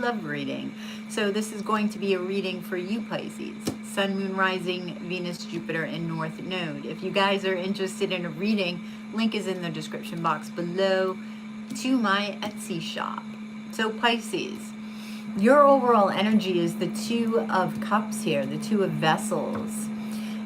love reading. So this is going to be a reading for you, Pisces. Sun, Moon, Rising, Venus, Jupiter, and North Node. If you guys are interested in a reading, link is in the description box below to my Etsy shop. So Pisces, your overall energy is the Two of Cups here, the Two of Vessels.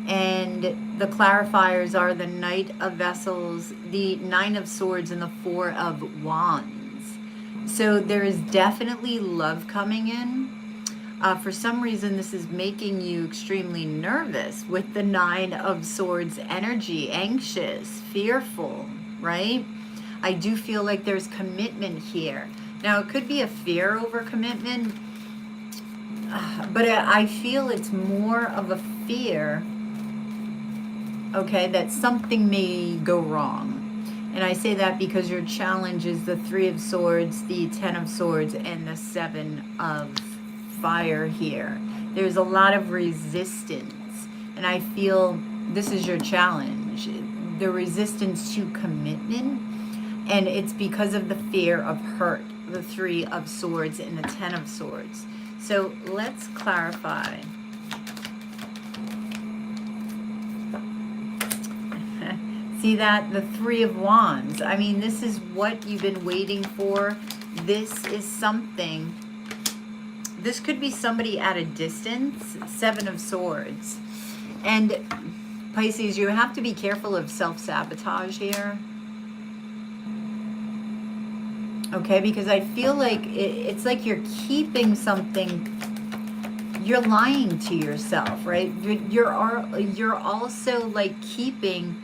And the clarifiers are the Knight of Vessels, the Nine of Swords, and the Four of Wands. So there is definitely love coming in. For some reason, this is making you extremely nervous with the Nine of Swords energy, anxious, fearful, right? I do feel like there's commitment here. Now, it could be a fear over commitment, but I feel it's more of a fear, okay, that something may go wrong. And I say that because your challenge is the Three of Swords, the Ten of Swords, and the Seven of Fire here. There's a lot of resistance, and I feel this is your challenge, the resistance to commitment, and it's because of the fear of hurt, the Three of Swords and the Ten of Swords. So let's clarify. See that? The Three of Wands. I mean, this is what you've been waiting for. This is something. This could be somebody at a distance. Seven of Swords. And Pisces, you have to be careful of self-sabotage here. Okay, because I feel like it's like you're keeping something. You're lying to yourself, right? You're also like keeping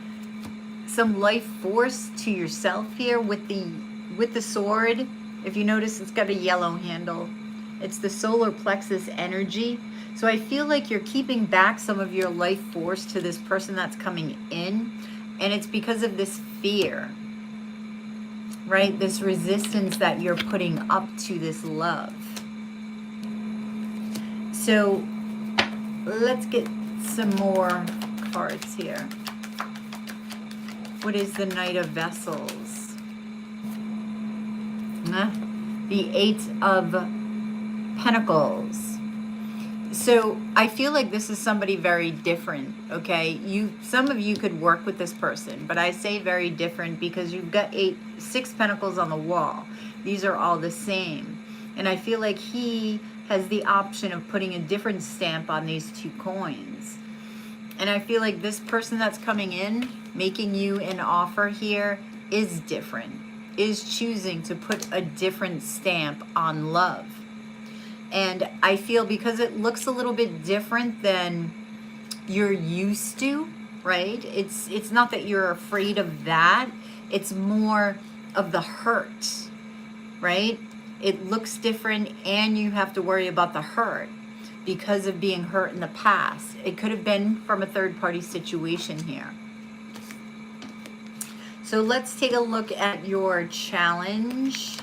some life force to yourself here with the sword. If you notice, it's got a yellow handle. It's the solar plexus energy. So I feel like you're keeping back some of your life force to this person that's coming in, and it's because of this fear, right? This resistance that you're putting up to this love. So let's get some more cards here. What is the Knight of Vessels? The Eight of Pentacles. So I feel like this is somebody very different, okay? Some of you could work with this person, but I say very different because you've got six pentacles on the wall. These are all the same. And I feel like he has the option of putting a different stamp on these two coins. And I feel like this person that's coming in, making you an offer here, is different, is choosing to put a different stamp on love. And I feel because it looks a little bit different than you're used to, right? It's not that you're afraid of that. It's more of the hurt, right? It looks different, and you have to worry about the hurt because of being hurt in the past. It could have been from a third-party situation here. So let's take a look at your challenge.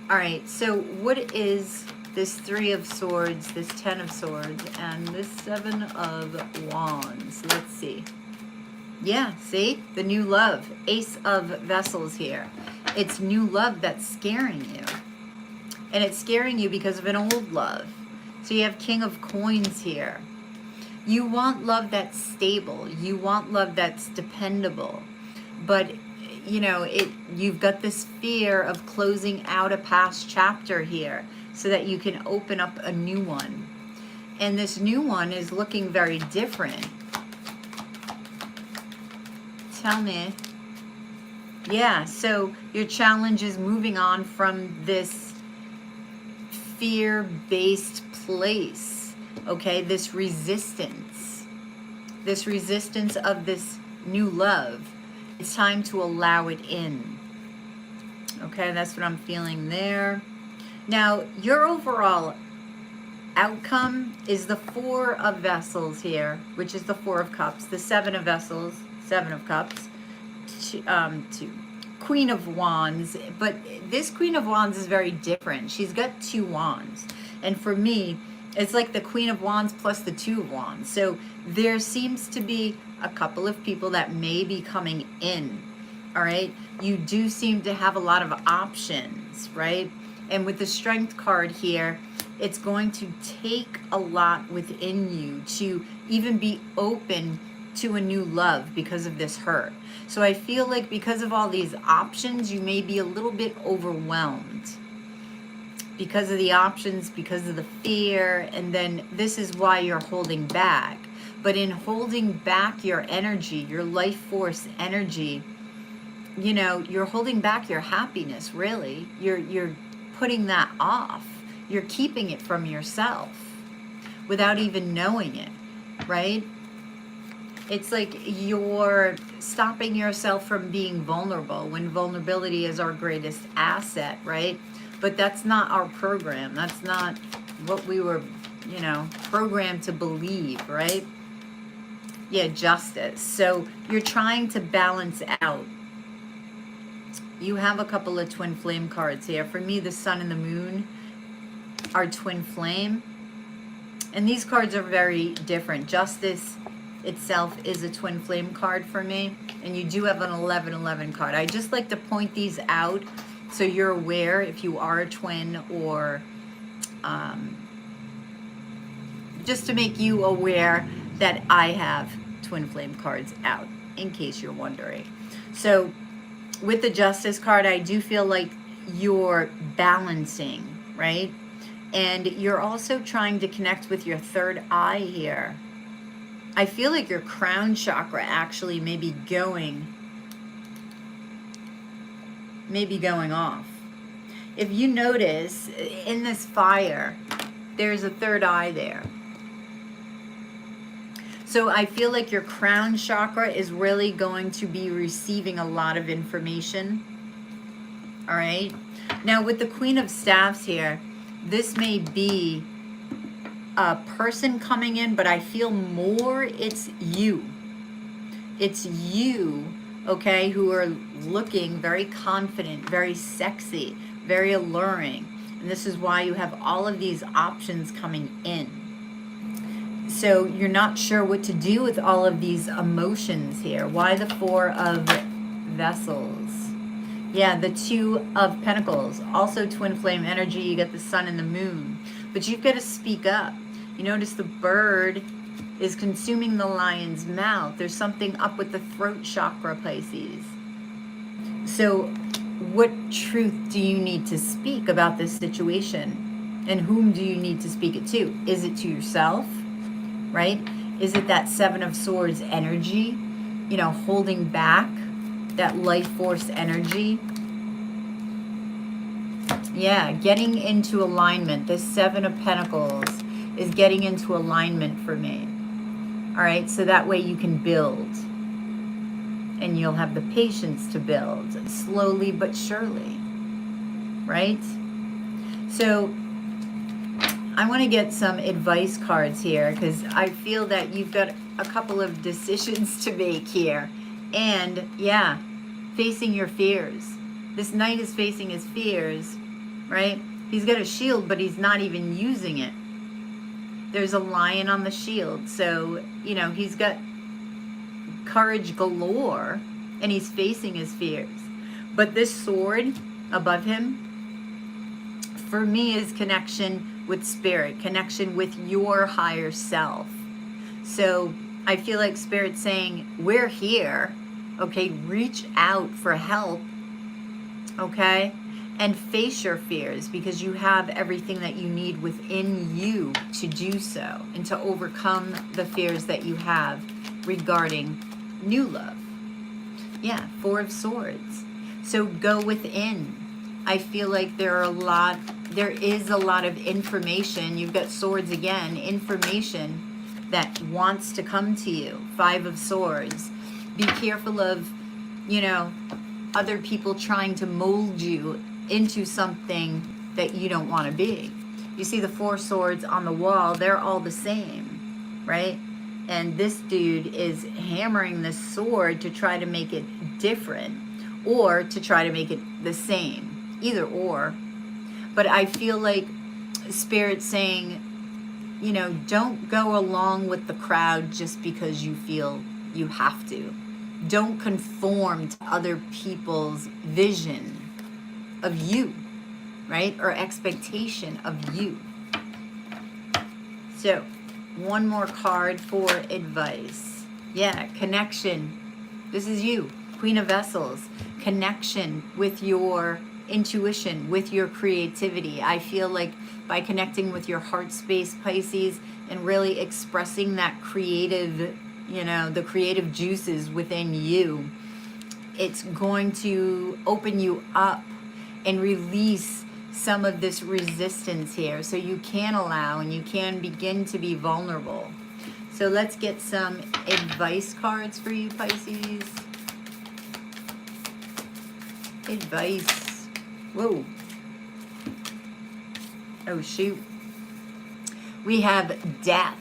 All right, so what is this Three of Swords, this Ten of Swords, and this Seven of Wands? Let's see. Yeah, see? The new love. Ace of Vessels here. It's new love that's scaring you. And it's scaring you because of an old love. So you have King of Coins here. You want love that's stable. You want love that's dependable. But you know, you've got this fear of closing out a past chapter here so that you can open up a new one. And this new one is looking very different. Tell me. Yeah, so your challenge is moving on from this fear-based place, okay? This resistance of this new love. It's time to allow it in. Okay, that's what I'm feeling there. Now, your overall outcome is the Four of Vessels here, which is the Four of Cups, the Seven of Vessels, Seven of Cups, Queen of Wands. But this Queen of Wands is very different. She's got two wands. And for me, it's like the Queen of Wands plus the Two of Wands. So there seems to be a couple of people that may be coming in all right? You do seem to have a lot of options, right? And with the Strength card here, it's going to take a lot within you to even be open to a new love because of this hurt. So I feel like because of all these options, you may be a little bit overwhelmed because of the options, because of the fear, and then this is why you're holding back. But in holding back your energy, your life force energy, you know, you're holding back your happiness, really. You're putting that off. You're keeping it from yourself without even knowing it, right? It's like you're stopping yourself from being vulnerable when vulnerability is our greatest asset, right? But that's not our program. That's not what we were, you know, programmed to believe, right? Yeah, justice. So you're trying to balance out. You have a couple of twin flame cards here. For me, the sun and the moon are twin flame. And these cards are very different. Justice itself is a twin flame card for me. And you do have an 1111 card. I just like to point these out so you're aware if you are a twin, or just to make you aware that I have twin flame cards out, in case you're wondering. So with the Justice card, I do feel like you're balancing, right? And you're also trying to connect with your third eye here. I feel like your crown chakra actually may be going off. If you notice, in this fire, there's a third eye there. So I feel like your crown chakra is really going to be receiving a lot of information. All right. Now with the Queen of Staffs here, this may be a person coming in, but I feel more it's you. It's you, okay, who are looking very confident, very sexy, very alluring. And this is why you have all of these options coming in. So you're not sure what to do with all of these emotions here. Why the Four of Vessels? Yeah, the Two of Pentacles. Also twin flame energy. You get the sun and the moon. But you've got to speak up. You notice the bird is consuming the lion's mouth. There's something up with the throat chakra, Pisces. So what truth do you need to speak about this situation? And whom do you need to speak it to? Is it to yourself? Right? Is it that Seven of Swords energy, you know, holding back that life force energy? Yeah, getting into alignment. This Seven of Pentacles is getting into alignment for me. All right, so that way you can build. And you'll have the patience to build, slowly but surely. Right? So I want to get some advice cards here, because I feel that you've got a couple of decisions to make here. And yeah, facing your fears. This knight is facing his fears, right? He's got a shield, but he's not even using it. There's a lion on the shield. So, you know, he's got courage galore, and he's facing his fears. But this sword above him, for me, is connection with spirit, connection with your higher self. So I feel like Spirit's saying, we're here, okay? Reach out for help, okay? And face your fears, because you have everything that you need within you to do so, and to overcome the fears that you have regarding new love. Yeah, Four of Swords. So go within. I feel like there is a lot of information. You've got swords again, information that wants to come to you. Five of Swords. Be careful of, you know, other people trying to mold you into something that you don't want to be. You see the Four Swords on the wall, they're all the same, right? And this dude is hammering this sword to try to make it different, or to try to make it the same. Either or. But I feel like Spirit's saying, you know, don't go along with the crowd just because you feel you have to. Don't conform to other people's vision of you, right? Or expectation of you. So, one more card for advice. Yeah, connection. This is you, Queen of Vessels. Connection with your intuition, with your creativity. I feel like by connecting with your heart space, Pisces, and really expressing that creative, the creative juices within you, it's going to open you up and release some of this resistance here, so you can allow and you can begin to be vulnerable. So let's get some advice cards for you, Pisces. Advice. Whoa. Oh, shoot. We have death.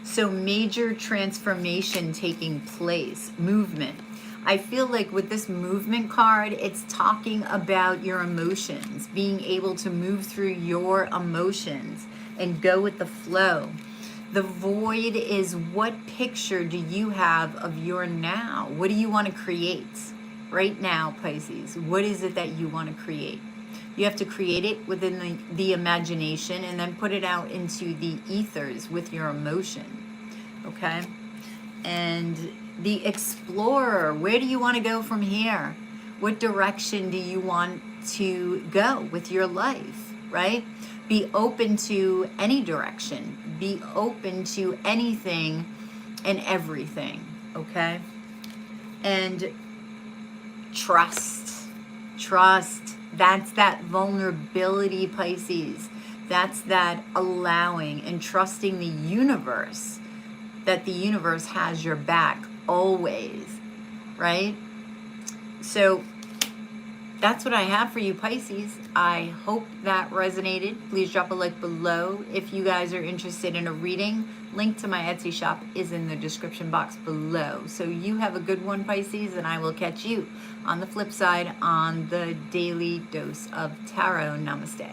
So major transformation taking place, movement. I feel like with this movement card, it's talking about your emotions, being able to move through your emotions and go with the flow. The void is, what picture do you have of your now? What do you want to create right now, Pisces? What is it that you want to create? You have to create it within the imagination and then put it out into the ethers with your emotion, okay? And the explorer, where do you want to go from here? What direction do you want to go with your life, right? Be open to any direction. Be open to anything and everything, okay? And trust. Trust. That's that vulnerability, Pisces. That's that allowing and trusting the universe, that the universe has your back always, right? So that's what I have for you, Pisces. I hope that resonated. Please drop a like below. If you guys are interested in a reading, link to my Etsy shop is in the description box below. So you have a good one, Pisces, and I will catch you on the flip side on the Daily Dose of Tarot. Namaste.